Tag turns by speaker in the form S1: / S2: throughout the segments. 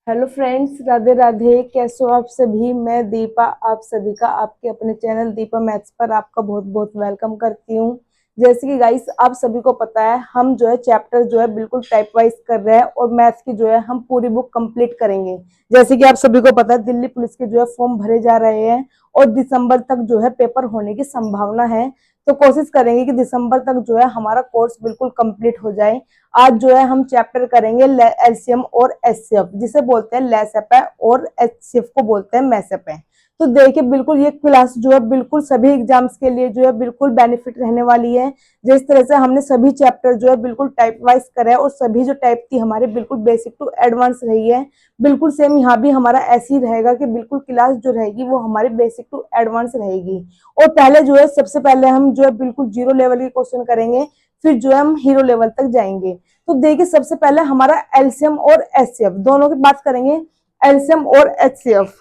S1: Hello friends, Radhe Radhe. कैसे हो आप सभी। मैं दीपा आप सभी का आपके अपने चैनल दीपा मैथ्स पर आपका बहुत बहुत वेलकम करती हूँ। जैसे कि गाइस आप सभी को पता है, हम जो है चैप्टर जो है बिल्कुल टाइप वाइज कर रहे हैं और मैथ्स की जो है हम पूरी बुक कंप्लीट करेंगे। जैसे कि आप सभी को पता है, दिल्ली पुलिस के जो है फॉर्म भरे जा रहे हैं और दिसंबर तक जो है पेपर होने की संभावना है। तो कोशिश करेंगे कि दिसंबर तक जो है हमारा कोर्स बिल्कुल कंप्लीट हो जाए। आज जो है हम चैप्टर करेंगे एलसीएम और एचसीएफ, जिसे बोलते हैं लेसएपे और एचसीएफ को बोलते हैं मैसएपे। तो देखिए, बिल्कुल ये क्लास जो है बिल्कुल सभी एग्जाम्स के लिए जो है बिल्कुल बेनिफिट रहने वाली है। जिस तरह से हमने सभी चैप्टर जो है बिल्कुल टाइप वाइज करे और सभी जो टाइप थी हमारे बिल्कुल बेसिक टू एडवांस रही है, बिल्कुल सेम यहाँ भी हमारा ऐसे ही रहेगा कि बिल्कुल क्लास जो रहेगी वो हमारी बेसिक टू एडवांस रहेगी। और पहले जो है सबसे पहले हम जो है बिल्कुल जीरो लेवल के क्वेश्चन करेंगे, फिर जो है हम हीरो लेवल तक जाएंगे। तो देखिए, सबसे पहले हमारा एलसीएम और एचसीएफ दोनों की बात करेंगे। एलसीएम और एचसीएफ,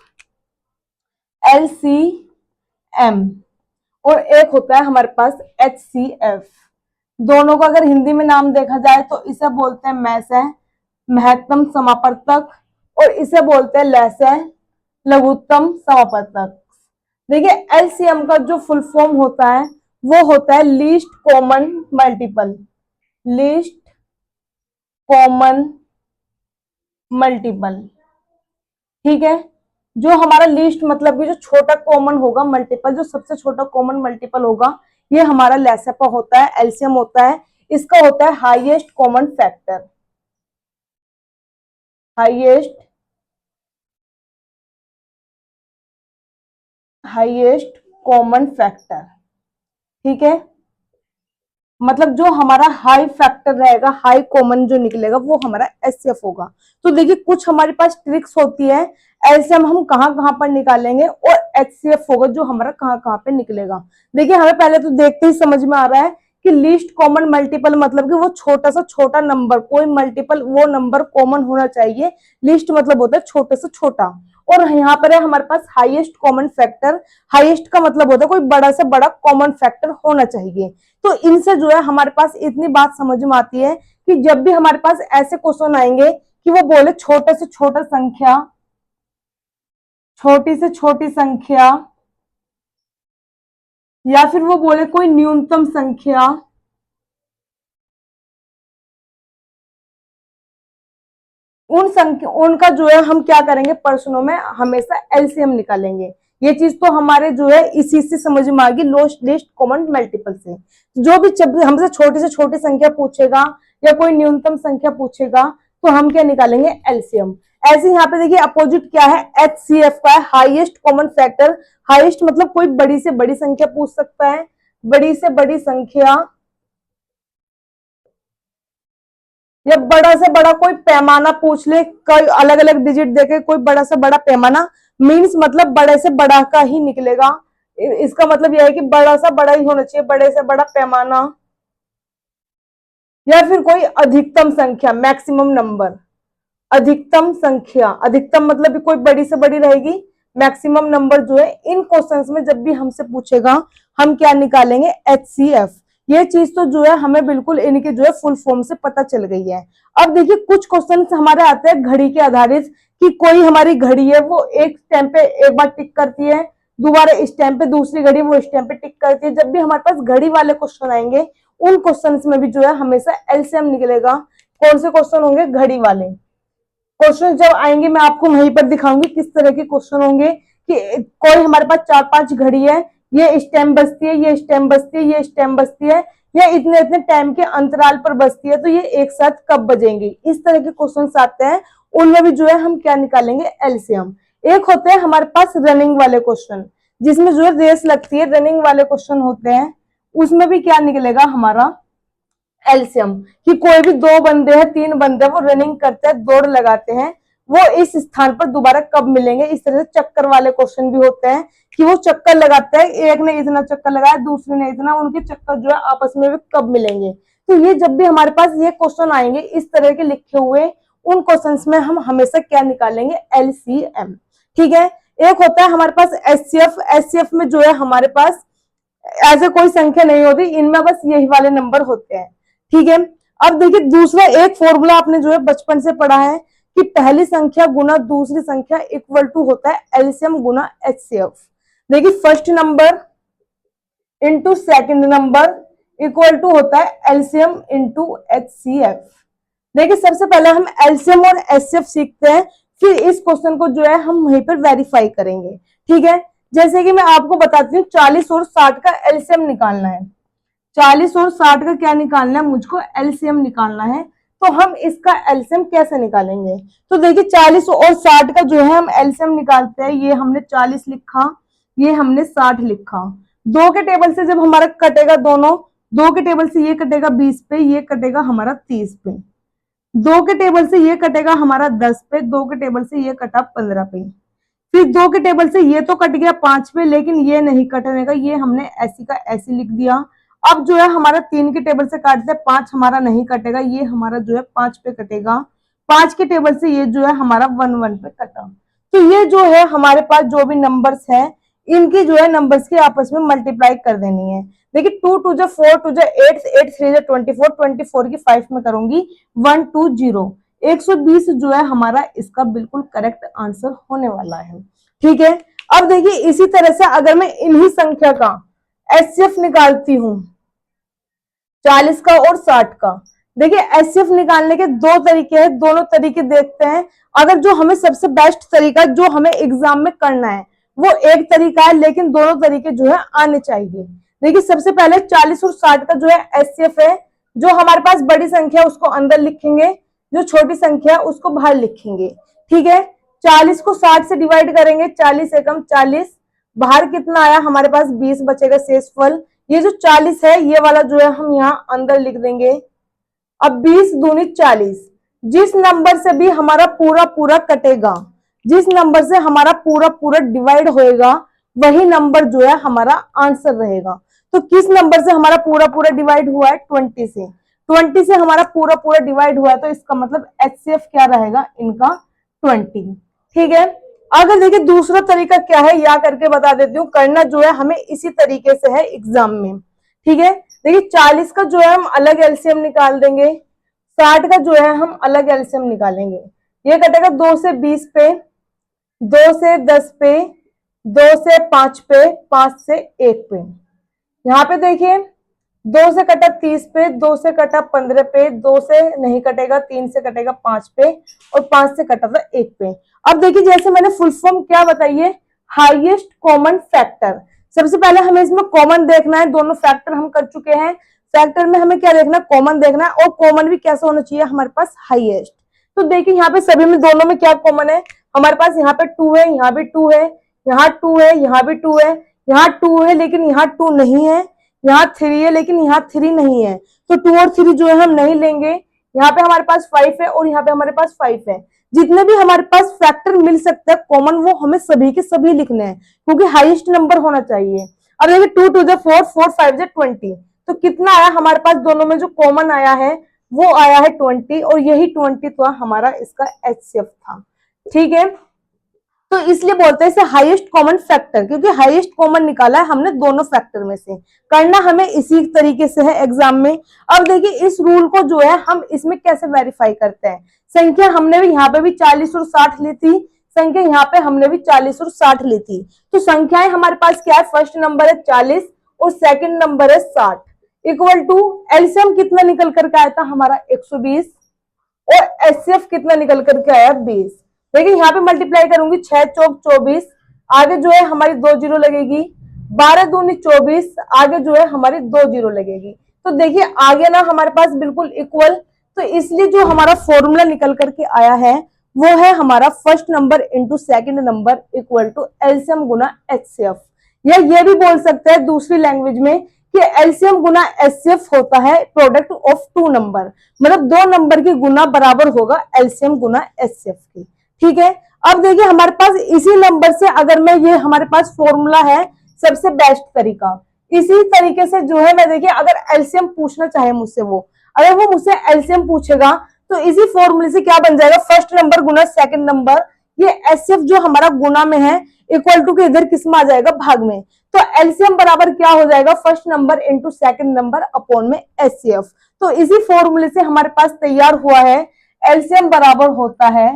S1: एलसीएम और एक होता है हमारे पास एचसीएफ। दोनों का अगर हिंदी में नाम देखा जाए तो इसे बोलते हैं मैस है, महत्तम समापवर्तक, और इसे बोलते हैं लैस है, लघुत्तम समापवर्तक। देखिए, एलसीएम का जो फुल फॉर्म होता है वो होता है least common multiple. Least common multiple, ठीक है। जो हमारा लीस्ट मतलब कि जो छोटा कॉमन होगा मल्टीपल, जो सबसे छोटा कॉमन मल्टीपल होगा, ये हमारा लेसेपा होता है, एलसीएम होता है। इसका होता है highest common factor. Highest highest common factor, ठीक है। मतलब जो हमारा हाई फैक्टर रहेगा, हाई कॉमन जो निकलेगा वो हमारा एचसीएफ होगा। तो देखिए, कुछ हमारे पास ट्रिक्स होती है एलसीएम हम कहाँ कहाँ पर निकालेंगे और एचसीएफ होगा जो हमारा कहाँ कहाँ पे निकलेगा। देखिए, हमें पहले तो देखते ही समझ में आ रहा है कि लीस्ट कॉमन मल्टीपल मतलब कि वो छोटा सा छोटा नंबर, कोई मल्टीपल वो नंबर कॉमन होना चाहिए। लीस्ट मतलब होता है छोटे से छोटा। और यहाँ पर है हमारे पास हाईएस्ट कॉमन फैक्टर। हाईएस्ट का मतलब होता है कोई बड़ा से बड़ा कॉमन फैक्टर होना चाहिए। तो इनसे जो है हमारे पास इतनी बात समझ में आती है कि जब भी हमारे पास ऐसे क्वेश्चन आएंगे कि वो बोले छोटे से छोटा संख्या, छोटी से छोटी संख्या, या फिर वो बोले कोई न्यूनतम संख्या, उनका जो है हम क्या करेंगे, प्रश्नों में हमेशा एलसीएम निकालेंगे। ये चीज तो हमारे जो है इसी से समझ में आ गई, लीस्ट कॉमन मल्टीपल से। जो भी हमसे छोटी से छोटी संख्या पूछेगा या कोई न्यूनतम संख्या पूछेगा तो हम क्या निकालेंगे, एलसीएम। ऐसे यहाँ पे देखिए अपोजिट क्या है, एचसीएफ का है हाईएस्ट कॉमन फैक्टर। हाईएस्ट मतलब कोई बड़ी से बड़ी संख्या पूछ सकता है, बड़ी से बड़ी संख्या, या बड़ा से बड़ा कोई पैमाना पूछ ले, कोई अलग अलग डिजिट देके कोई बड़ा से बड़ा पैमाना, मीन्स मतलब बड़े से बड़ा का ही निकलेगा। इसका मतलब यह है कि बड़ा सा बड़ा ही होना चाहिए, बड़े से बड़ा पैमाना। या फिर कोई अधिकतम संख्या, मैक्सिमम नंबर। अधिकतम संख्या, अधिकतम मतलब भी कोई बड़ी से बड़ी रहेगी, मैक्सिमम नंबर जो है इन क्वेश्चंस में जब भी हमसे पूछेगा हम क्या निकालेंगे, एचसीएफ। ये चीज तो जो है हमें बिल्कुल इनके जो है फुल फॉर्म से पता चल गई है। अब देखिए, कुछ क्वेश्चन हमारे आते हैं घड़ी के आधारित, कि कोई हमारी घड़ी है वो एक टाइम पे एक बार टिक करती है, दोबारा इस टाइम पे दूसरी घड़ी वो इस टाइम पे टिक करती है। जब भी हमारे पास घड़ी वाले क्वेश्चन आएंगे उन क्वेश्चंस में भी जो है हमेशा एलसीएम निकलेगा। कौन से क्वेश्चन होंगे, घड़ी वाले क्वेश्चन जब आएंगे मैं आपको वहीं पर दिखाऊंगी किस तरह के क्वेश्चन होंगे। कि कोई हमारे पास 4-5 घड़ी है, ये स्टेम बजती है, ये स्टेम बजती है, ये स्टेम बजती है, ये इतने इतने टाइम के अंतराल पर बजती है, तो ये एक साथ कब बजेंगी, इस तरह के क्वेश्चन आते हैं। उनमें भी जो है हम क्या निकालेंगे, एलसीएम। एक होते हैं हमारे पास रनिंग वाले क्वेश्चन, जिसमें जो है रेस लगती है, रनिंग वाले क्वेश्चन होते हैं। उसमें भी क्या निकलेगा हमारा, एलसीएम। कि कोई भी 2 बंदे हैं, 3 बंदे हैं, वो रनिंग करते हैं, दौड़ लगाते हैं, वो इस स्थान पर दोबारा कब मिलेंगे। इस तरह से चक्कर वाले क्वेश्चन भी होते हैं कि वो चक्कर लगाते हैं, एक ने इतना चक्कर लगाया, दूसरे ने इतना, उनके चक्कर जो है आपस में भी कब मिलेंगे। तो ये जब भी हमारे पास ये क्वेश्चन आएंगे इस तरह के लिखे हुए, उन क्वेश्चंस में हम हमेशा क्या निकालेंगे, एलसीएम, ठीक है। एक होता है हमारे पास एचसीएफ। एचसीएफ में जो है हमारे पास ऐसे कोई संख्या नहीं होती, इनमें बस यही वाले नंबर होते हैं, ठीक है। अब देखिए, दूसरा एक फॉर्मूला आपने जो है बचपन से पढ़ा है कि पहली संख्या गुना दूसरी संख्या इक्वल टू होता है एलसीएम गुना एचसीएफ। देखिए first number into second number equal to होता है एलसीएम इंटू एचसीएफ। देखिए सबसे पहले हम एलसीएम और एचसीएफ सीखते हैं, फिर इस क्वेश्चन को जो है हम वहीं पर वेरीफाई करेंगे। ठीक है, जैसे कि मैं आपको बताती हूँ 40 और 60 का एलसीएम निकालना है। 40 और 60 का क्या निकालना है, मुझको एलसीएम निकालना है। तो हम इसका एलसीएम कैसे निकालेंगे, तो देखिए 40 और 60 का जो है हम एलसीएम निकालते हैं। ये हमने 40 लिखा, ये हमने 60 लिखा। दो के टेबल से जब हमारा कटेगा दोनों, दो के टेबल से ये कटेगा 20 पे, ये कटेगा हमारा 30 पे। दो के टेबल से ये कटेगा हमारा 10 पे, दो के टेबल से ये कटा 15 पे। फिर दो के टेबल से ये तो कट गया 5 पे, लेकिन ये नहीं कटने का, ये हमने ऐसी का ऐसी लिख दिया। अब जो है हमारा 3 के टेबल से काटते हैं, 5 हमारा नहीं कटेगा, ये हमारा जो है 5 पे कटेगा। 5 के टेबल से ये जो है हमारा 1 पे कटा। तो ये जो है हमारे पास जो भी नंबर्स है, इनकी जो है नंबर्स की आपस में मल्टीप्लाई कर देनी है। देखिए 2 2 4 2 8 8 3 24 24 की 5 में करूंगी 120। 120 जो है हमारा इसका बिल्कुल करेक्ट आंसर होने वाला है। ठीक है, अब देखिए इसी तरह से अगर मैं इन्हीं संख्या का एचसीएफ निकालती हूं 40 का और 60 का। देखिए एचसीएफ निकालने के दो तरीके हैं, दोनों तरीके देखते हैं। अगर जो हमें सबसे बेस्ट तरीका जो हमें एग्जाम में करना है वो एक तरीका है, लेकिन दोनों तरीके जो है आने चाहिए। देखिए सबसे पहले 40 और 60 का जो है एचसीएफ है, जो हमारे पास बड़ी संख्या उसको अंदर लिखेंगे, जो छोटी संख्या उसको बाहर लिखेंगे। ठीक है, 40 को 60 से डिवाइड करेंगे, 40 एकम 40, बाहर कितना आया हमारे पास 20 बचेगा शेषफल। ये जो 40 है ये वाला जो है हम यहाँ अंदर लिख देंगे। अब 20 दूनी 40, जिस नंबर से भी हमारा पूरा पूरा कटेगा, जिस नंबर से हमारा पूरा पूरा डिवाइड होएगा, वही नंबर जो है हमारा आंसर रहेगा। तो किस नंबर से हमारा पूरा पूरा डिवाइड हुआ है, 20 से। 20 से हमारा पूरा पूरा डिवाइड हुआ है, तो इसका मतलब एचसीएफ क्या रहेगा इनका 20। ठीक है, अगर देखिए दूसरा तरीका क्या है, या करके बता देती हूँ। करना जो है हमें इसी तरीके से है एग्जाम में। ठीक है, देखिए 40 का जो है हम अलग एलसीएम निकाल देंगे, 60 का जो है हम अलग एलसीएम निकालेंगे। ये कटेगा 2 से 20 पे, 2 से 10 पे, 2 से 5 पे, 5 से 1 पे। यहाँ पे देखिए 2 से कटा 30 पे, 2 से कटा 15 पे, 2 से नहीं कटेगा, 3 से कटेगा 5 पे, और 5 से कटा था 1 पे। अब देखिए जैसे मैंने फुल फॉर्म क्या बताइए, हाईएस्ट कॉमन फैक्टर। सबसे पहले हमें इसमें कॉमन देखना है, दोनों फैक्टर हम कर चुके हैं। फैक्टर में हमें क्या देखना है, कॉमन देखना है, और कॉमन भी कैसा होना चाहिए हमारे पास, हाईएस्ट। तो देखिए यहाँ पे सभी में दोनों में क्या कॉमन है, हमारे पास यहाँ पे 2 है, यहाँ भी 2 है, यहाँ 2 है, यहाँ भी 2 है, यहाँ 2 है लेकिन यहाँ 2 नहीं है, यहाँ 3 है लेकिन यहाँ 3 नहीं है। तो 2 और 3 जो है हम नहीं लेंगे। यहाँ पे हमारे पास 5 है और यहाँ पे हमारे पास 5 है। जितने भी हमारे पास फैक्टर मिल सकते हैं कॉमन, वो हमें सभी के सभी लिखने हैं, क्योंकि हाईएस्ट नंबर होना चाहिए। अब देखिए 2 2 4 4 5 20। तो कितना आया हमारे पास, दोनों में जो कॉमन आया है वो आया है 20, और यही 20 तो हमारा इसका एचसीएफ था। ठीक है, तो इसलिए बोलते हैं इसे हाईएस्ट कॉमन फैक्टर, क्योंकि हाईएस्ट कॉमन निकाला है हमने दोनों फैक्टर में से। करना हमें इसी तरीके से है एग्जाम में। अब देखिए इस रूल को जो है हम इसमें कैसे वेरीफाई करते हैं। संख्या हमने भी यहाँ पे भी 40 और 60 ली थी, संख्या यहाँ पे हमने भी 40 और 60 ली थी। तो संख्याएं हमारे पास क्या है, फर्स्ट नंबर है 40 और सेकंड नंबर है 60, इक्वल टू एलसीएम कितना निकल करके आया था हमारा 120, और एचसीएफ कितना निकल करके आया 20। देखिए यहाँ पे मल्टीप्लाई करूंगी, 6 चौक 24, आगे जो है हमारी 2 जीरो लगेगी, 12 दूनी 24, आगे जो है हमारी 2 जीरो लगेगी। तो देखिए आगे ना हमारे पास बिल्कुल इक्वल। तो इसलिए जो हमारा फॉर्मूला निकल करके आया है वो है हमारा first number into second number equal to LCM गुना एचसीएफ। या ये भी बोल सकते हैं दूसरी लैंग्वेज में कि एलसीएम गुना एचसीएफ होता है प्रोडक्ट ऑफ 2 नंबर, मतलब 2 नंबर की गुना बराबर होगा एलसीएम गुना एचसीएफ की। ठीक है, अब देखिए हमारे पास इसी नंबर से अगर मैं, ये हमारे पास फॉर्मूला है सबसे बेस्ट तरीका। इसी तरीके से जो है मैं देखिए अगर एलसीएम पूछना चाहे मुझसे, वो अगर वो मुझसे एलसीएम पूछेगा तो इसी फॉर्मूले से क्या बन जाएगा, फर्स्ट नंबर गुना सेकंड नंबर, ये एचसीएफ जो हमारा गुना में है इक्वल टू के इधर किस में आ जाएगा, भाग में। तो एलसीएम बराबर क्या हो जाएगा, first number into second number upon में एचसीएफ। तो इसी फॉर्मूले से हमारे पास तैयार हुआ है एलसीएम बराबर होता है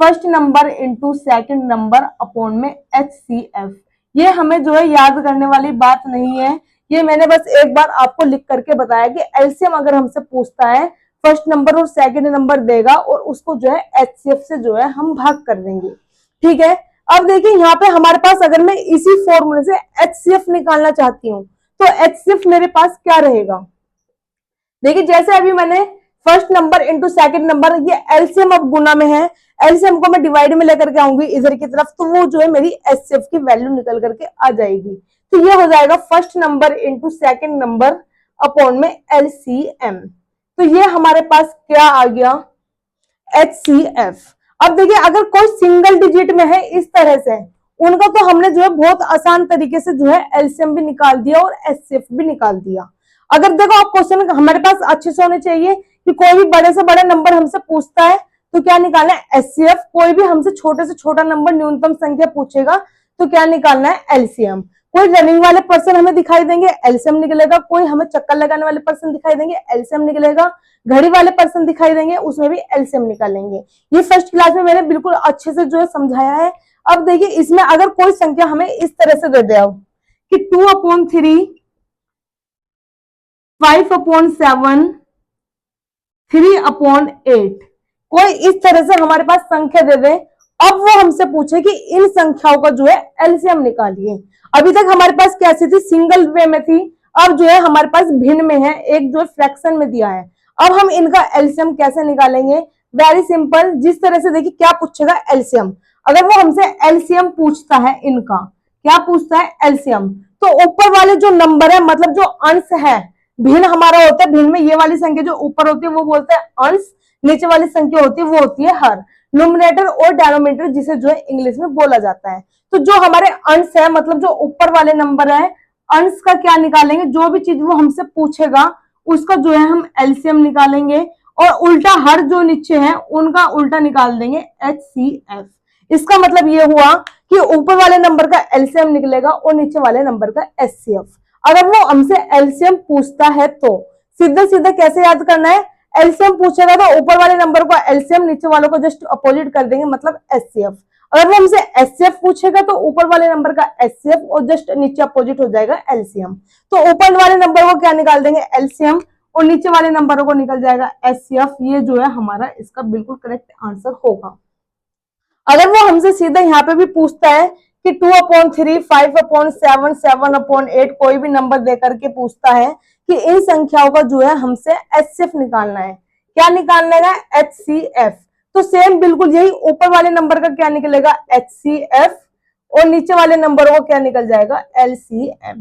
S1: first number into second number upon में HCF। ये हमें जो है याद करने वाली बात नहीं है, ये मैंने बस एक बार आपको लिख करके बताया कि एलसीएम अगर हमसे पूछता है फर्स्ट नंबर और सेकंड नंबर देगा और उसको जो है HCF से जो है हम भाग कर देंगे। ठीक है, अब देखिए यहाँ पे हमारे पास अगर मैं इसी फॉर्मूले से HCF निकालना चाहती हूँ तो HCF मेरे पास क्या रहेगा। देखिए जैसे अभी मैंने first number into second number, ये एलसीएम अब गुना में है, एलसीएम को मैं डिवाइड में लेकर के आऊंगी इधर की तरफ, तो वो जो है मेरी एचसीएफ की वैल्यू निकल करके आ जाएगी। तो ये हो जाएगा first number into second number upon में एलसीएम। तो ये हमारे पास क्या आ गया, HCF। अब देखिए अगर कोई सिंगल डिजिट में है इस तरह से, उनका तो हमने जो है बहुत आसान तरीके से जो है एलसीएम भी निकाल दिया और एचसीएफ भी निकाल दिया। अगर देखो आप क्वेश्चन हमारे पास अच्छे से होने चाहिए कि कोई भी बड़े से बड़ा नंबर हमसे पूछता है तो क्या निकालना है, एचसीएफ। कोई भी हमसे छोटे से छोटा नंबर न्यूनतम संख्या पूछेगा तो क्या निकालना है, एलसीएम। कोई रनिंग वाले पर्सन हमें दिखाई देंगे, एलसीएम निकलेगा। कोई हमें चक्कर लगाने वाले पर्सन दिखाई देंगे, एलसीएम निकलेगा। घड़ी वाले पर्सन दिखाई देंगे, उसमें भी एलसीएम निकालेंगे। ये फर्स्ट क्लास में मैंने बिल्कुल अच्छे से जो है समझाया है। अब देखिए इसमें अगर कोई संख्या हमें इस तरह से दे दे कि 2/3, 5/7, 3/8, कोई इस तरह से हमारे पास संख्या दे दे, अब वो हमसे पूछे कि इन संख्याओं का जो है एलसीएम निकालिए। अभी तक हमारे पास कैसी थी, सिंगल वे में थी, अब जो है हमारे पास भिन्न में है, एक जो है फ्रैक्शन में दिया है। अब हम इनका एलसीएम कैसे निकालेंगे, वेरी सिंपल। जिस तरह से देखिए क्या पूछेगा, एलसीएम। अगर वो हमसे एलसीएम पूछता है, इनका क्या पूछता है, एलसीएम, तो ऊपर वाले जो नंबर है मतलब जो अंश है, भिन्न हमारा होता है, भिन्न में ये वाली संख्या जो ऊपर होती है वो बोलते हैं अंश, नीचे वाली संख्या होती है वो होती है हर, न्यूमरेटर और डेनोमिनेटर जिसे जो है इंग्लिश में बोला जाता है। तो जो हमारे अंश है मतलब जो ऊपर वाले नंबर है, अंश का क्या निकालेंगे, जो भी चीज वो हमसे पूछेगा उसका जो है हम एलसीएम निकालेंगे, और उल्टा हर जो नीचे है उनका उल्टा निकाल देंगे, HCF। इसका मतलब ये हुआ कि ऊपर वाले नंबर का एलसीएम निकलेगा और नीचे वाले नंबर का HCF। अगर वो हमसे एलसीएम पूछता है तो सीधा सीधा कैसे याद करना है, एलसीएम पूछेगा तो ऊपर वाले नंबर को एलसीएम, नीचे वालों को जस्ट अपोजिट कर देंगे मतलब HCF। अगर वो हमसे HCF पूछेगा तो ऊपर वाले नंबर का HCF और जस्ट नीचे अपोजिट हो जाएगा एलसीएम। तो ऊपर वाले नंबर को क्या निकाल देंगे, एलसीएम, और नीचे वाले नंबरों को निकल जाएगा HCF। ये जो है हमारा इसका बिल्कुल करेक्ट आंसर होगा। अगर वो हमसे सीधा यहाँ पे भी पूछता है कि 2/3, 5/7, 7/8, कोई भी नंबर देकर के पूछता है कि इन संख्याओं का जो है हमसे HCF निकालना है, क्या निकालना है, HCF। तो सेम बिल्कुल यही ऊपर वाले नंबर का क्या निकलेगा, HCF, और नीचे वाले नंबरों को क्या निकल जाएगा, LCM।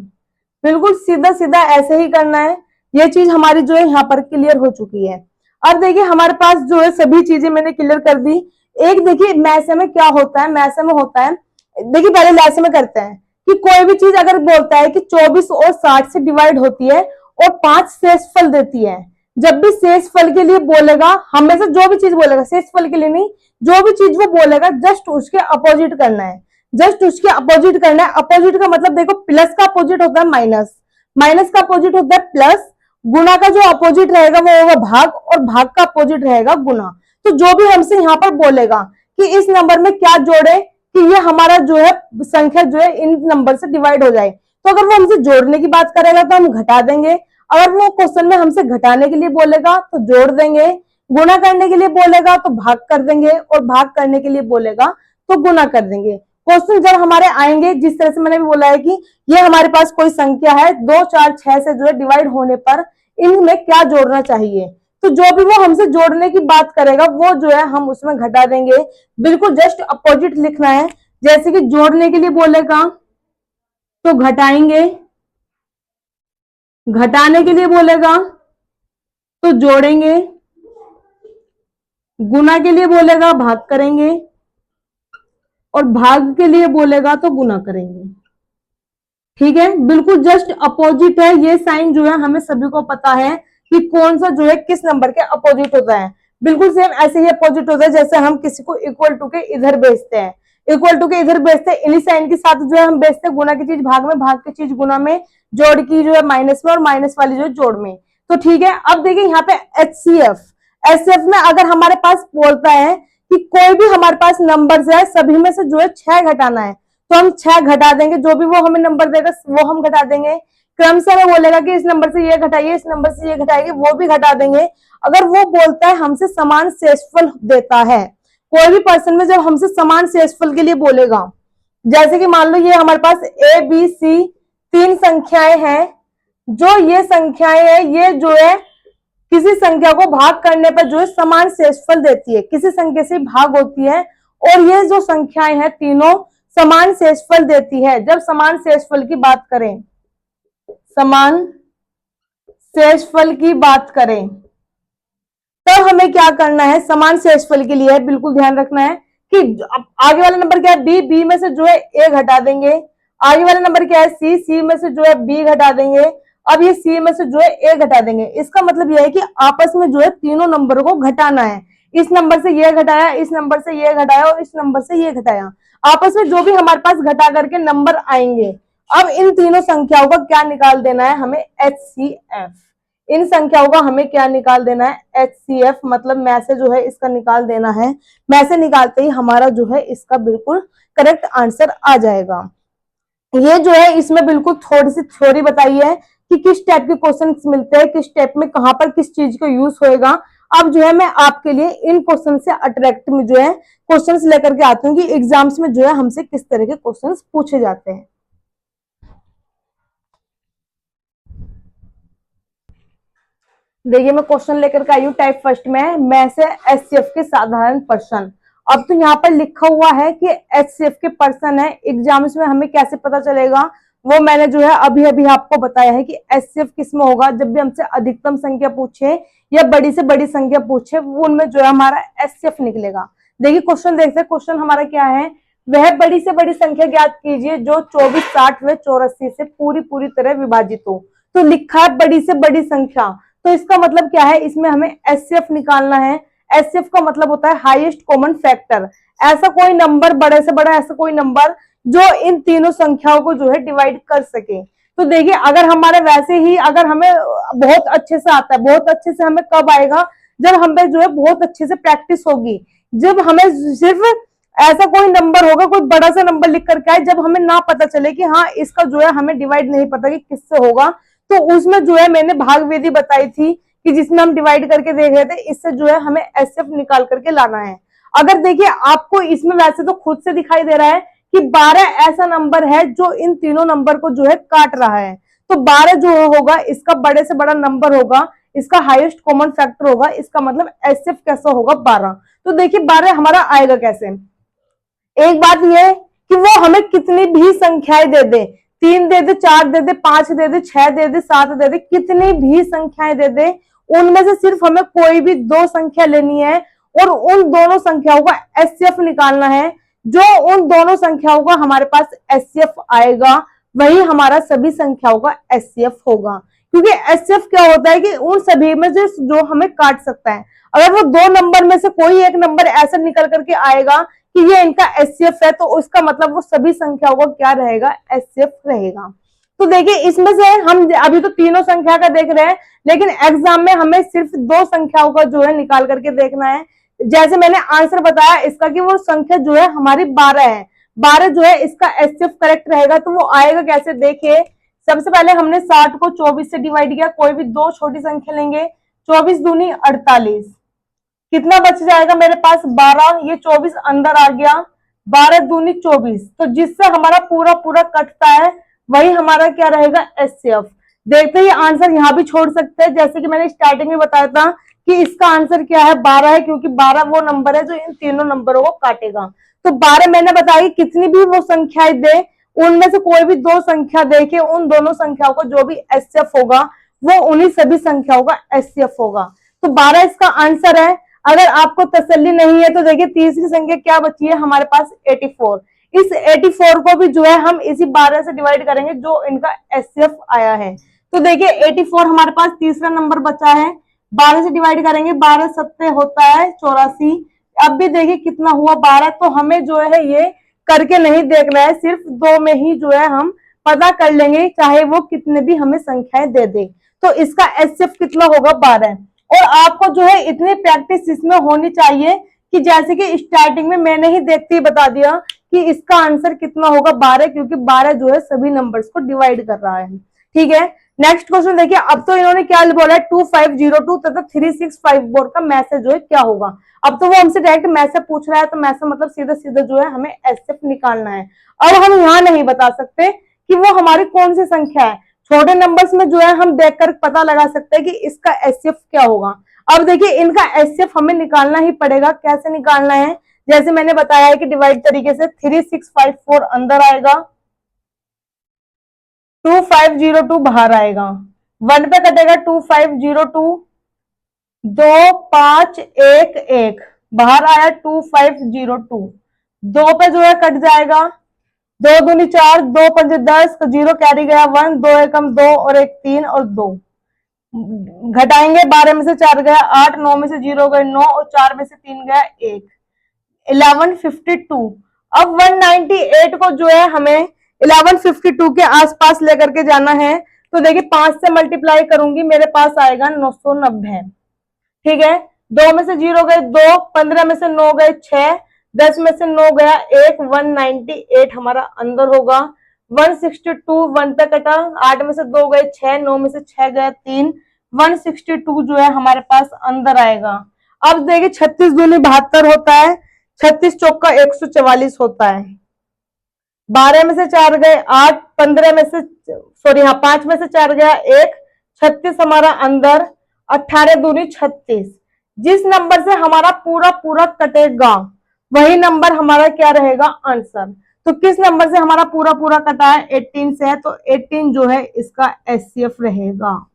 S1: बिल्कुल सीधा सीधा ऐसे ही करना है। ये चीज हमारी जो है यहाँ पर क्लियर हो चुकी है। अब देखिए हमारे पास जो है सभी चीजें मैंने क्लियर कर दी। एक देखिए मैसे में क्या होता है, मैसे में होता है, देखिए पहले लैसे में करते हैं कि कोई भी चीज अगर बोलता है कि 24 और 60 से डिवाइड होती है और 5 शेषफल देती है, जब भी शेषफल के लिए बोलेगा, हमेशा जो भी चीज बोलेगा, शेषफल के लिए नहीं, जो भी चीज वो बोलेगा जस्ट उसके अपोजिट करना है, जस्ट उसके अपोजिट करना है। अपोजिट का मतलब देखो, प्लस का अपोजिट होता है माइनस, माइनस का अपोजिट होता है प्लस, गुना का जो अपोजिट रहेगा वो होगा भाग, और भाग का अपोजिट रहेगा गुना। तो जो भी हमसे यहाँ पर बोलेगा कि इस नंबर में क्या जोड़े कि ये हमारा जो है संख्या जो है इन नंबर से डिवाइड हो जाए, तो अगर वो हमसे जोड़ने की बात करेगा तो हम घटा देंगे, अगर वो क्वेश्चन में हमसे घटाने के लिए बोलेगा तो जोड़ देंगे, गुना करने के लिए बोलेगा तो भाग कर देंगे, और भाग करने के लिए बोलेगा तो गुना कर देंगे। क्वेश्चन जब हमारे आएंगे, जिस तरह से मैंने भी बोला है कि ये हमारे पास कोई संख्या है 2, 4, 6 से जो है डिवाइड होने पर इनमें क्या जोड़ना चाहिए, तो जो भी वो हमसे जोड़ने की बात करेगा वो जो है हम उसमें घटा देंगे। बिल्कुल जस्ट अपोजिट लिखना है, जैसे कि जोड़ने के लिए बोलेगा तो घटाएंगे, घटाने के लिए बोलेगा तो जोड़ेंगे, गुना के लिए बोलेगा भाग करेंगे, और भाग के लिए बोलेगा तो गुना करेंगे। ठीक है, बिल्कुल जस्ट अपोजिट है। ये साइन जो है हमें सभी को पता है कि कौन सा जो है किस नंबर के अपोजिट होता है। बिल्कुल सेम ऐसे ही अपोजिट होता है जैसे हम किसी को इक्वल टू के इधर बेचते हैं, इक्वल टू के इधर बेचते हैं, इन्हीं साइन के साथ जो है हम बेचते हैं, गुना की चीज भाग में, भाग की चीज गुना में, जोड़ की जो है माइनस में, और माइनस वाली जो है जोड़ में। तो ठीक है, अब देखिए यहाँ पे HCF, HCF में अगर हमारे पास बोलता है कि कोई भी हमारे पास नंबर है सभी में से जो है 6 घटाना है, तो हम 6 घटा देंगे, जो भी वो हमें नंबर देगा वो हम घटा देंगे। क्रम से हमें बोलेगा कि इस नंबर से ये घटाइए, इस नंबर से ये घटाइए, वो भी घटा देंगे। अगर वो बोलता है हमसे समान शेषफल देता है, कोई भी पर्सन में जब हमसे समान शेषफल के लिए बोलेगा, जैसे कि मान लो ये हमारे पास ए बी सी 3 संख्याएं हैं, जो ये संख्याएं है ये जो है किसी संख्या को भाग करने पर जो है समान शेषफल देती है, किसी संख्या से भाग होती है, और ये जो संख्याएं हैं तीनों समान शेषफल देती है। जब समान शेषफल की बात करें, समान शेषफल की बात करें, तब हमें क्या करना है, समान शेषफल के लिए बिल्कुल ध्यान रखना है कि आगे वाला नंबर क्या है, बी में से जो है ए घटा देंगे, आगे वाला नंबर क्या है सी में से जो है बी घटा देंगे, अब ये सी में से जो है ए घटा देंगे। इसका मतलब यह है कि आपस में जो है तीनों नंबर को घटाना है, इस नंबर से ये घटाया, इस नंबर से ये घटाया और इस नंबर से ये घटाया, आपस में जो भी हमारे पास घटा करके नंबर आएंगे, अब इन तीनों संख्याओं का क्या निकाल देना है हमें, HCF। इन संख्याओं का हमें क्या निकाल देना है, HCF, मतलब में से जो है इसका निकाल देना है। में से निकालते ही हमारा जो है इसका बिल्कुल करेक्ट आंसर आ जाएगा। ये जो है इसमें बिल्कुल थोड़ी सी थ्योरी बताई है कि किस टाइप के क्वेश्चन मिलते हैं, किस टाइप में कहां पर किस चीज को यूज होएगा। अब जो है मैं आपके लिए इन क्वेश्चन से अट्रैक्ट में जो है क्वेश्चंस लेकर के आती हूँ कि एग्जाम्स में जो है हमसे किस तरह के क्वेश्चंस पूछे जाते हैं। देखिए मैं क्वेश्चन लेकर के आई हूँ टाइप फर्स्ट में से HCF के साधारण प्रश्न। अब तो यहाँ पर लिखा हुआ है कि HCF के पर्सन है, एग्जाम्स में हमें कैसे पता चलेगा, वो मैंने जो है अभी अभी आपको बताया है कि HCF किस में होगा, जब भी हमसे अधिकतम संख्या पूछे या बड़ी से बड़ी संख्या पूछे उनमें जो है हमारा HCF निकलेगा। देखिए क्वेश्चन देखते हैं, क्वेश्चन हमारा क्या है, वह बड़ी से बड़ी संख्या ज्ञात कीजिए जो 24, 60 व 84 से पूरी तरह विभाजित हो। तो लिखा है बड़ी से बड़ी संख्या, तो इसका मतलब क्या है, इसमें हमें HCF निकालना है। HCF का मतलब होता है हाईएस्ट कॉमन फैक्टर, ऐसा कोई नंबर, बड़े से बड़ा ऐसा कोई नंबर जो इन तीनों संख्याओं को जो है डिवाइड कर सके। तो देखिए अगर हमारे वैसे ही अगर हमें बहुत अच्छे से आता है, बहुत अच्छे से हमें कब आएगा, जब हमें जो है बहुत अच्छे से प्रैक्टिस होगी, जब हमें सिर्फ ऐसा कोई नंबर होगा, कोई बड़ा सा नंबर लिख करके आए, जब हमें ना पता चले कि हाँ इसका जो है हमें डिवाइड नहीं पता कि किससे होगा, तो उसमें जो है मैंने भाग विधि बताई थी कि जिसमें हम डिवाइड करके देख रहे थे, इससे जो है हमें HCF निकाल करके लाना है। अगर देखिए आपको इसमें वैसे तो खुद से दिखाई दे रहा है कि 12 ऐसा नंबर है जो इन तीनों नंबर को जो है काट रहा है, तो 12 जो होगा इसका बड़े से बड़ा नंबर होगा, इसका हाईएस्ट कॉमन फैक्टर होगा, इसका मतलब HCF कैसा होगा 12। तो देखिए 12 हमारा आएगा कैसे, एक बात यह कि वो हमें कितनी भी संख्याएं दे दे, 3 दे दे, 4 दे दे, 5 दे दे, 6 दे दे, 7 दे दे, कितनी भी संख्याएं दे दे, उनमें से सिर्फ हमें कोई भी 2 संख्या लेनी है और उन दोनों संख्याओं का HCF निकालना है। जो उन दोनों संख्याओं का हमारे पास HCF आएगा वही हमारा सभी संख्याओं का HCF होगा, क्योंकि HCF क्या होता है कि उन सभी में से जो हमें काट सकता है। अगर वो 2 नंबर में से कोई एक नंबर ऐसा निकल करके आएगा कि ये इनका HCF है, तो उसका मतलब वो सभी संख्याओं का क्या रहेगा, HCF रहेगा। तो देखिए इसमें से हम अभी तो तीनों संख्या का देख रहे हैं, लेकिन एग्जाम में हमें सिर्फ 2 संख्याओं का जो है निकाल करके देखना है। जैसे मैंने आंसर बताया इसका कि वो संख्या जो है हमारी 12 है, 12 जो है इसका HCF करेक्ट रहेगा। तो वो आएगा कैसे, देखिए सबसे पहले हमने 60 को 24 से डिवाइड किया, कोई भी 2 छोटी संख्या लेंगे, 24 दूनी 48, कितना बच जाएगा मेरे पास 12, ये 24 अंदर आ गया, 12 दूनी 24, तो जिससे हमारा पूरा पूरा कटता है वही हमारा क्या रहेगा, HCF। देखते ही आंसर यहाँ भी छोड़ सकते हैं, जैसे कि मैंने स्टार्टिंग में बताया था कि इसका आंसर क्या है, 12 है, क्योंकि 12 वो नंबर है जो इन तीनों नंबरों को काटेगा। तो 12 मैंने बताया कितनी भी वो संख्याएं दे, उनमें से कोई भी 2 संख्या देके उन दोनों संख्याओं का जो भी HCF होगा वो उन्हीं सभी संख्याओं का HCF होगा। तो 12 इसका आंसर है। अगर आपको तसल्ली नहीं है तो देखिए तीसरी संख्या क्या बची है हमारे पास, 84। इस 84 को भी जो है हम इसी 12 से डिवाइड करेंगे जो इनका HCF आया है। तो देखिए 84 हमारे पास तीसरा नंबर बचा है, 12 से डिवाइड करेंगे, 12 सत्ते होता है 84। अब भी देखिए कितना हुआ 12, तो हमें जो है ये करके नहीं देखना है, सिर्फ 2 में ही जो है हम पता कर लेंगे, चाहे वो कितने भी हमें संख्याएं दे दे। तो इसका HCF कितना होगा, 12। और आपको जो है इतनी प्रैक्टिस इसमें होनी चाहिए कि जैसे कि स्टार्टिंग में मैंने ही देखते ही बता दिया कि इसका आंसर कितना होगा 12, क्योंकि 12 जो है सभी नंबर्स को डिवाइड कर रहा है। ठीक है, नेक्स्ट क्वेश्चन देखिए। अब तो इन्होंने क्या बोला है 2502 तथा 3654 का मैसेज जो है क्या होगा। अब तो वो हमसे डायरेक्ट मैसेज पूछ रहा है, तो मैसेज मतलब सीधा सीधा जो है हमें एसएफ निकालना है। अब हम यहाँ नहीं बता सकते कि वो हमारी कौन सी संख्या है। छोटे नंबर्स में जो है हम देखकर पता लगा सकते हैं कि इसका एसएफ क्या होगा। अब देखिए इनका एसएफ हमें निकालना ही पड़ेगा। कैसे निकालना है, जैसे मैंने बताया है कि डिवाइड तरीके से 3654 अंदर आएगा, 2502 बाहर आएगा, 1 पे कटेगा 2502, 2511 बाहर आया 2502, 2 पे जो है कट जाएगा, 2 दूनी 4, 2 पंजे 10, 0 कैरी गया 1, 2 एकम 2 और 1 3 और 2 घटाएंगे, 12 में से 4 गया 8, 9 में से 0 गए 9 और 4 में से 3 गया 1, 1152। अब 198 को जो है हमें 1152 के आसपास लेकर के जाना है। तो देखिए 5 से मल्टीप्लाई करूंगी, मेरे पास आएगा 990। ठीक है, 2 में से 0 गए 2, 15 में से 9 गए 6, 10 में से 9 गया 1, 198 हमारा अंदर होगा। 162 1 पे कटा, 8 में से 2 गए 6, 9 में से 6 गया 3, 162 जो है हमारे पास अंदर आएगा। अब देखिए 36 दूनी 72 होता है, 36 चौका 144 होता है, 12 में से 4 गए 8, 15 में से सॉरी हाँ 5 में से 4 गया 1, 36 हमारा अंदर, 18 दूनी 36। जिस नंबर से हमारा पूरा पूरा कटेगा वही नंबर हमारा क्या रहेगा आंसर। तो किस नंबर से हमारा पूरा पूरा कटा है 18 से है, तो 18 जो है इसका एचसीएफ रहेगा।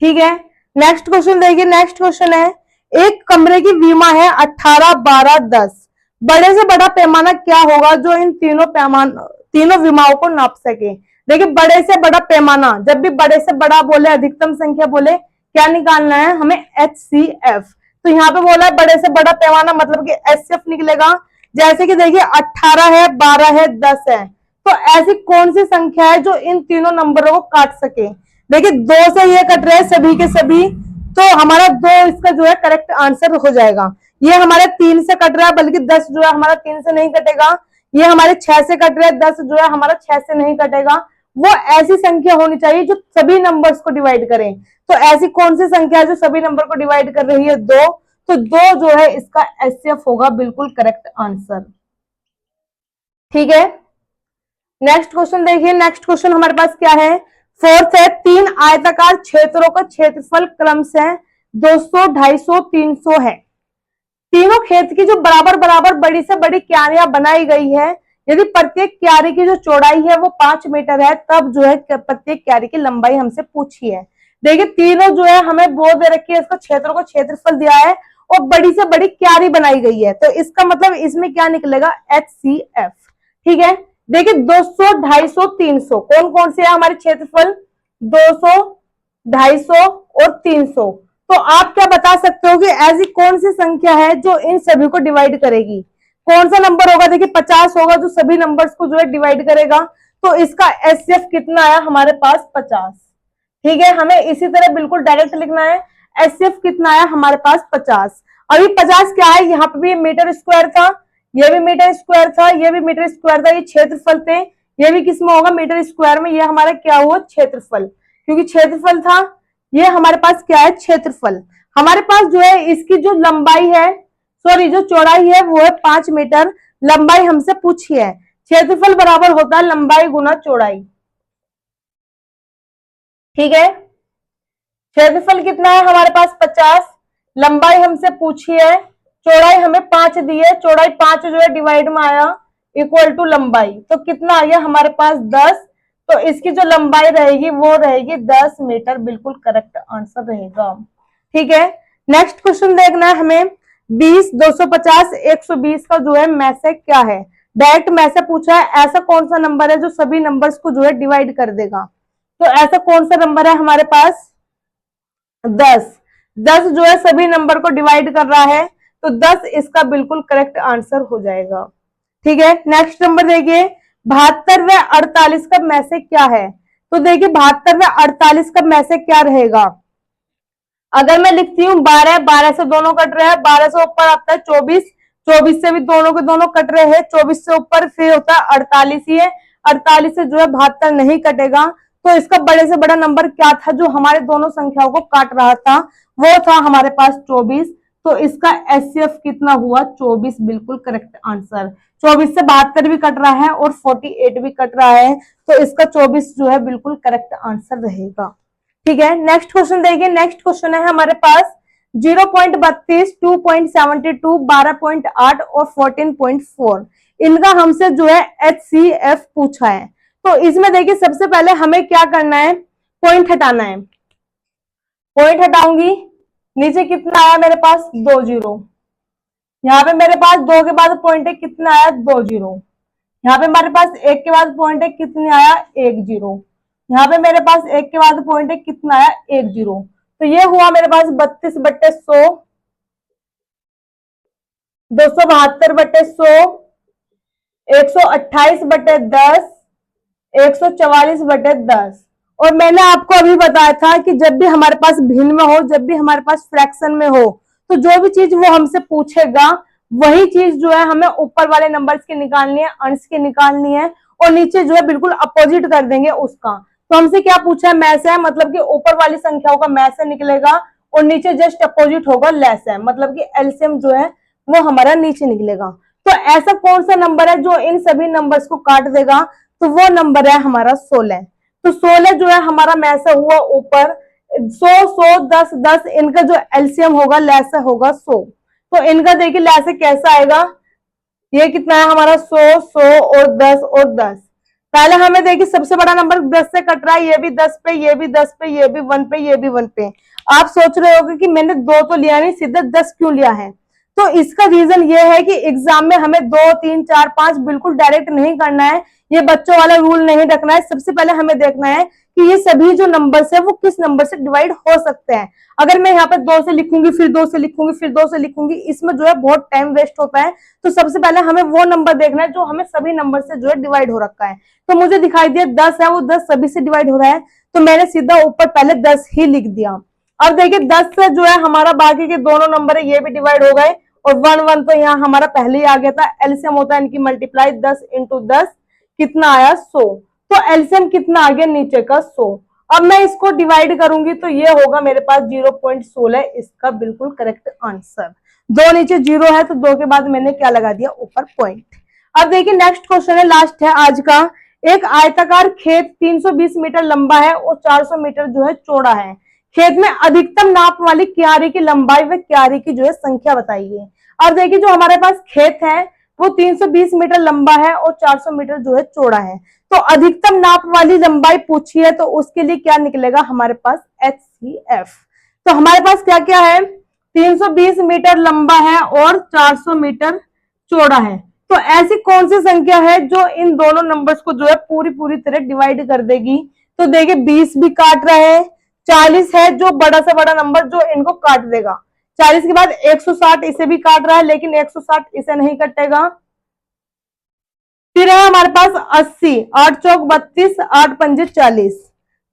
S1: ठीक है, नेक्स्ट क्वेश्चन देखिए। नेक्स्ट क्वेश्चन है, एक कमरे की विमा है 18 12 10, बड़े से बड़ा पैमाना क्या होगा जो इन तीनों विमाओं को नाप सके। देखिए बड़े से बड़ा पैमाना, जब भी बड़े से बड़ा बोले अधिकतम संख्या बोले क्या निकालना है हमें एचसीएफ। तो यहाँ पे बोला है बड़े से बड़ा पैमाना मतलब कि एचसीएफ निकलेगा। जैसे कि देखिए 18 है 12 है 10 है, तो ऐसी कौन सी संख्या है जो इन तीनों नंबरों को काट सके। देखिए 2 से ये कट रहे हैं सभी के सभी, तो हमारा 2 इसका जो है करेक्ट आंसर हो जाएगा। ये हमारे 3 से कट रहा है, बल्कि 10 जो है हमारा 3 से नहीं कटेगा। ये हमारे 6 से कट रहा है, 10 जो है हमारा 6 से नहीं कटेगा। वो ऐसी संख्या होनी चाहिए जो सभी नंबर्स को डिवाइड करें। तो ऐसी कौन सी संख्या है जो सभी नंबर को डिवाइड कर रही है 2, तो 2 जो है इसका एचसीएफ होगा, बिल्कुल करेक्ट आंसर। ठीक है, नेक्स्ट क्वेश्चन देखिए। नेक्स्ट क्वेश्चन हमारे पास क्या है, फोर्थ है, 3 आयताकार क्षेत्रों का क्षेत्रफल क्रमशः 200 250 300 है। तीनों खेत की जो बराबर बराबर बड़ी से बड़ी क्यारियां बनाई गई है, यदि प्रत्येक क्यारी की जो चौड़ाई है वो 5 मीटर है, तब जो है प्रत्येक क्यारी की लंबाई हमसे पूछी है। देखिए तीनों जो है हमें वो दे रखी है, इसको क्षेत्रों को क्षेत्रफल दिया है और बड़ी से बड़ी क्यारी बनाई गई है, तो इसका मतलब इसमें क्या निकलेगा एचसीएफ। ठीक है, देखिए 200 250 300 कौन कौन से है हमारे क्षेत्रफल, 200 250 और 300। तो आप क्या बता सकते हो कि ऐसी कौन सी संख्या है जो इन सभी को डिवाइड करेगी। कौन सा नंबर होगा, देखिए 50 होगा जो सभी नंबर्स को जो है डिवाइड करेगा। तो इसका एचसीएफ कितना आया हमारे पास 50। ठीक है, हमें इसी तरह बिल्कुल डायरेक्ट लिखना है, एचसीएफ कितना आया हमारे पास 50। अभी 50 क्या है, यहाँ पे भी मीटर स्क्वायर था, ये भी मीटर स्क्वायर था, ये भी मीटर स्क्वायर था, ये क्षेत्रफल थे, ये भी किसमें होगा मीटर स्क्वायर में, ये हमारा क्या हुआ क्षेत्रफल, क्योंकि क्षेत्रफल था। ये हमारे पास क्या है क्षेत्रफल। हमारे पास जो है इसकी जो लंबाई है सॉरी जो चौड़ाई है वो है 5 मीटर, लंबाई हमसे पूछी है। क्षेत्रफल बराबर होता है लंबाई गुना चौड़ाई। ठीक है, क्षेत्रफल कितना है हमारे पास 50, लंबाई हमसे पूछी है, चौड़ाई हमें 5 दी है, चौड़ाई 5 जो है डिवाइड में आया इक्वल टू लंबाई, तो कितना आ गया हमारे पास 10। तो इसकी जो लंबाई रहेगी वो रहेगी 10 मीटर, बिल्कुल करेक्ट आंसर रहेगा। ठीक है, नेक्स्ट क्वेश्चन देखना है हमें, 20 250 120 का जो है मैसेज क्या है। डायरेक्ट मैसेज पूछा है, ऐसा कौन सा नंबर है जो सभी नंबर्स को जो है डिवाइड कर देगा। तो ऐसा कौन सा नंबर है हमारे पास 10। 10 जो है सभी नंबर को डिवाइड कर रहा है, तो 10 इसका बिल्कुल करेक्ट आंसर हो जाएगा। ठीक है, नेक्स्ट नंबर देखिए, 72 व 48 का मैसेज क्या है। तो देखिए 72 व 48 का मैसेज क्या रहेगा। अगर मैं लिखती हूँ 12 12 से दोनों कट रहे हैं, 12 से ऊपर आता है 24, 24 से भी दोनों के दोनों कट रहे हैं, 24 से ऊपर फिर होता है 48 ही है, 48 से जो है 72 नहीं कटेगा। तो इसका बड़े से बड़ा नंबर क्या था जो हमारे दोनों संख्याओं को काट रहा था, वो था हमारे पास 24। तो इसका एचसीएफ कितना हुआ, 24, बिल्कुल करेक्ट आंसर। 24 से 72 भी कट रहा है और 48 भी कट रहा है, तो इसका 24 जो है बिल्कुल करेक्ट आंसर रहेगा। ठीक है, नेक्स्ट क्वेश्चन देखिए। नेक्स्ट क्वेश्चन है हमारे पास 0.32, 2.72, 12.8 और 14.4। इनका हमसे जो है एचसीएफ पूछा है। तो इसमें देखिए सबसे पहले हमें क्या करना है, पॉइंट हटाना है। पॉइंट हटाऊंगी, नीचे कितना आया मेरे पास, 2 जीरो। यहाँ पे मेरे पास 2 के बाद पॉइंट है, कितना आया, 2 जीरो। यहाँ पे हमारे पास 1 के बाद पॉइंट है, कितना आया, 1 जीरो। यहाँ पे मेरे पास 1 के बाद पॉइंट है, कितना आया, 1 जीरो। तो ये हुआ मेरे पास 32/100, 272/100, 128/10, 144/10। और मैंने आपको अभी बताया था कि जब भी हमारे पास भिन्न में हो, जब भी हमारे पास फ्रैक्शन में हो, तो जो भी चीज वो हमसे पूछेगा वही चीज जो है हमें ऊपर वाले नंबर्स की निकालनी है, अंश की निकालनी है, और नीचे जो है बिल्कुल अपोजिट कर देंगे उसका। तो हमसे क्या पूछा है, मैस है, मतलब कि ऊपर वाली संख्याओं का मैस है निकलेगा और नीचे जस्ट अपोजिट होगा लेस है, मतलब कि एलसीएम जो है वो हमारा नीचे निकलेगा। तो ऐसा कौन सा नंबर है जो इन सभी नंबर्स को काट देगा, तो वो नंबर है हमारा 16। तो 16 जो है हमारा मैसा हुआ ऊपर, 100, 100, 10, 10, इनका जो एलसीएम होगा लैसा होगा 100। तो इनका देखिए लैसे कैसा आएगा, ये कितना है हमारा 100, 100 और 10 और 10। पहले हमें देखिए सबसे बड़ा नंबर 10 से कट रहा है, ये भी 10 पे, ये भी 10 पे, ये भी 1 पे, ये भी 1 पे। आप सोच रहे होगे कि मैंने 2 तो लिया नहीं, सीधा 10 क्यों लिया है। तो इसका रीजन ये है कि एग्जाम में हमें 2, 3, 4, 5 बिल्कुल डायरेक्ट नहीं करना है, ये बच्चों वाला रूल नहीं रखना है। सबसे पहले हमें देखना है कि ये सभी जो नंबर्स है वो किस नंबर से डिवाइड हो सकते हैं। अगर मैं यहाँ पे 2 से लिखूंगी, फिर 2 से लिखूंगी, फिर 2 से लिखूंगी, इसमें जो है बहुत टाइम वेस्ट होता है। तो सबसे पहले हमें वो नंबर देखना है जो हमें सभी नंबर से जो है डिवाइड हो रखा है। तो मुझे दिखाई दिया 10 है, वो 10 सभी से डिवाइड हो रहा है, तो मैंने सीधा ऊपर पहले 10 ही लिख दिया। अब देखिए 10 से जो है हमारा बाकी के दोनों नंबर है ये भी डिवाइड हो गए, और 1, 1 तो यहाँ हमारा पहले ही आ गया था। एलसीएम होता है इनकी मल्टीप्लाई, 10 इंटू 10 कितना आया, 100। तो एलसीएम कितना आ गया, नीचे का 100। अब मैं इसको डिवाइड करूंगी तो ये होगा मेरे पास 0.16, इसका बिल्कुल करेक्ट आंसर। 2 नीचे 0 है, तो 2 के बाद मैंने क्या लगा दिया, ऊपर पॉइंट। अब देखिए नेक्स्ट क्वेश्चन है, लास्ट है आज का। एक आयताकार खेत 320 मीटर लंबा है और 400 मीटर जो है चौड़ा है। खेत में अधिकतम नाप वाली क्यारी की लंबाई व क्यारी की जो है संख्या बताइए। अब देखिए जो हमारे पास खेत है वो 320 मीटर लंबा है और 400 मीटर जो है चौड़ा है। तो अधिकतम नाप वाली लंबाई पूछी है, तो उसके लिए क्या निकलेगा हमारे पास, एचसीएफ। तो हमारे पास क्या क्या है, 320 मीटर लंबा है और 400 मीटर चौड़ा है। तो ऐसी कौन सी संख्या है जो इन दोनों नंबर्स को जो है पूरी पूरी तरह डिवाइड कर देगी। तो देखिए 20 भी काट रहा है, 40 है जो बड़ा से बड़ा नंबर जो इनको काट देगा। 40 के बाद 160 इसे भी काट रहा है, लेकिन 160 इसे नहीं कटेगा। फिर है हमारे पास 80, 8 चौक 32, 8 पंजे 40।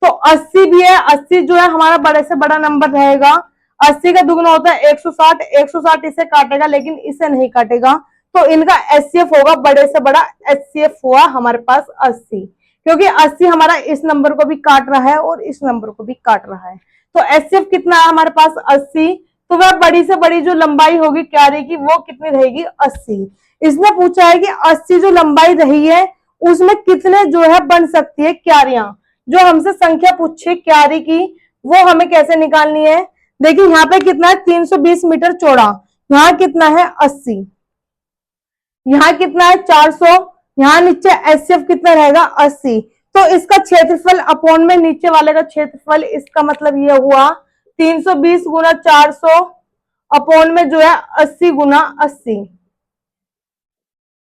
S1: तो 80 भी है, 80 जो है हमारा बड़े से बड़ा नंबर रहेगा। 80 का दुगना होता है 160, 160 इसे काटेगा लेकिन इसे नहीं काटेगा। तो इनका एचसीएफ होगा बड़े से बड़ा, एचसीएफ हुआ हमारे पास 80, क्योंकि 80 हमारा इस नंबर को भी काट रहा है और इस नंबर को भी काट रहा है। तो एचसीएफ कितना है हमारे पास, 80। तो वह बड़ी से बड़ी जो लंबाई होगी क्यारी की वो कितनी रहेगी, 80। इसने पूछा है कि 80 जो लंबाई रही है उसमें कितने जो है बन सकती है क्यारियां। जो हमसे संख्या पूछी क्यारी की वो हमें कैसे निकालनी है। देखिए यहाँ पे कितना है, 320 मीटर चौड़ा, यहाँ कितना है 80, यहाँ कितना है 400, यहाँ नीचे एचसीएफ कितना रहेगा 80। तो इसका क्षेत्रफल अपॉन में नीचे वाले का क्षेत्रफल, इसका मतलब ये हुआ 320 गुना 400 अपॉन में जो है 80 गुना 80।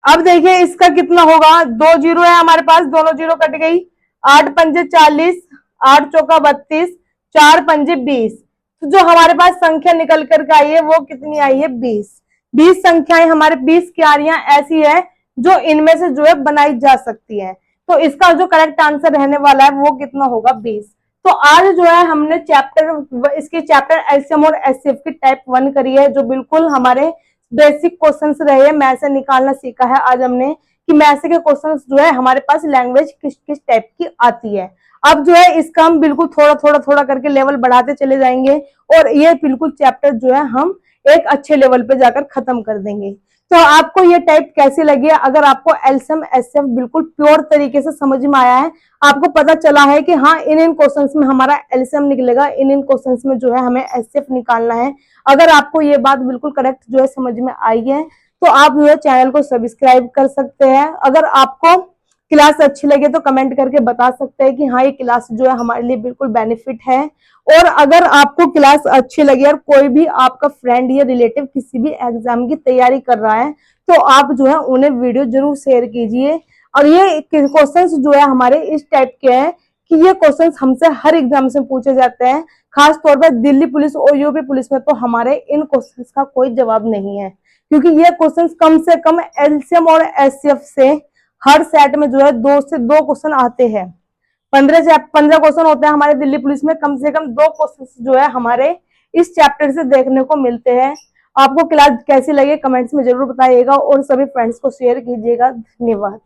S1: अब देखिए इसका कितना होगा, 2 जीरो है हमारे पास, दोनों जीरो कट गई। 8 पंजे 40, 8 चौका 32, 4 पंजे 20। तो जो हमारे पास संख्या निकल करके आई है वो कितनी आई है, 20। 20 संख्याएं हमारे 20 क्यारियां ऐसी है जो इनमें से जो है बनाई जा सकती है। तो इसका जो करेक्ट आंसर रहने वाला है वो कितना होगा, 20। तो आज जो है हमने इसके चैप्टर एलसीएम और एचसीएफ की टाइप 1 करी है, जो बिल्कुल हमारे बेसिक क्वेश्चंस रहे, मैसे निकालना सीखा है आज हमने कि मैसे के क्वेश्चंस जो है हमारे पास लैंग्वेज किस किस टाइप की आती है। अब जो है इसका हम बिल्कुल थोड़ा थोड़ा थोड़ा करके लेवल बढ़ाते चले जाएंगे और ये बिल्कुल चैप्टर जो है हम एक अच्छे लेवल पे जाकर खत्म कर देंगे। तो आपको ये टाइप कैसी लगी है? अगर आपको एलसीएम एचसीएफ बिल्कुल प्योर तरीके से समझ में आया है, आपको पता चला है कि हाँ इन क्वेश्चंस में हमारा एलसीएम निकलेगा, इन क्वेश्चंस में जो है हमें एचसीएफ निकालना है, अगर आपको ये बात बिल्कुल करेक्ट जो है समझ में आई है तो आप जो है चैनल को सब्सक्राइब कर सकते हैं। अगर आपको क्लास अच्छी लगे तो कमेंट करके बता सकते हैं कि हाँ ये क्लास जो है हमारे लिए बिल्कुल बेनिफिट है। और अगर आपको क्लास अच्छी लगी और कोई भी आपका फ्रेंड या रिलेटिव किसी भी एग्जाम की तैयारी कर रहा है तो आप जो है उन्हें वीडियो जरूर शेयर कीजिए। और ये क्वेश्चंस जो है हमारे इस टाइप के हैं कि ये क्वेश्चंस हमसे हर एग्जाम से पूछे जाते हैं, खास तौर पर दिल्ली पुलिस और यूपी पुलिस में तो हमारे इन क्वेश्चंस का कोई जवाब नहीं है, क्योंकि ये क्वेश्चंस कम से कम एलसीएम और एचसीएफ से हर सेट में जो है 2 से 2 क्वेश्चन आते हैं। 15 क्वेश्चन होते हैं हमारे दिल्ली पुलिस में, कम से कम 2 क्वेश्चन जो है हमारे इस चैप्टर से देखने को मिलते हैं। आपको क्लास कैसी लगी कमेंट्स में जरूर बताइएगा और सभी फ्रेंड्स को शेयर कीजिएगा। धन्यवाद।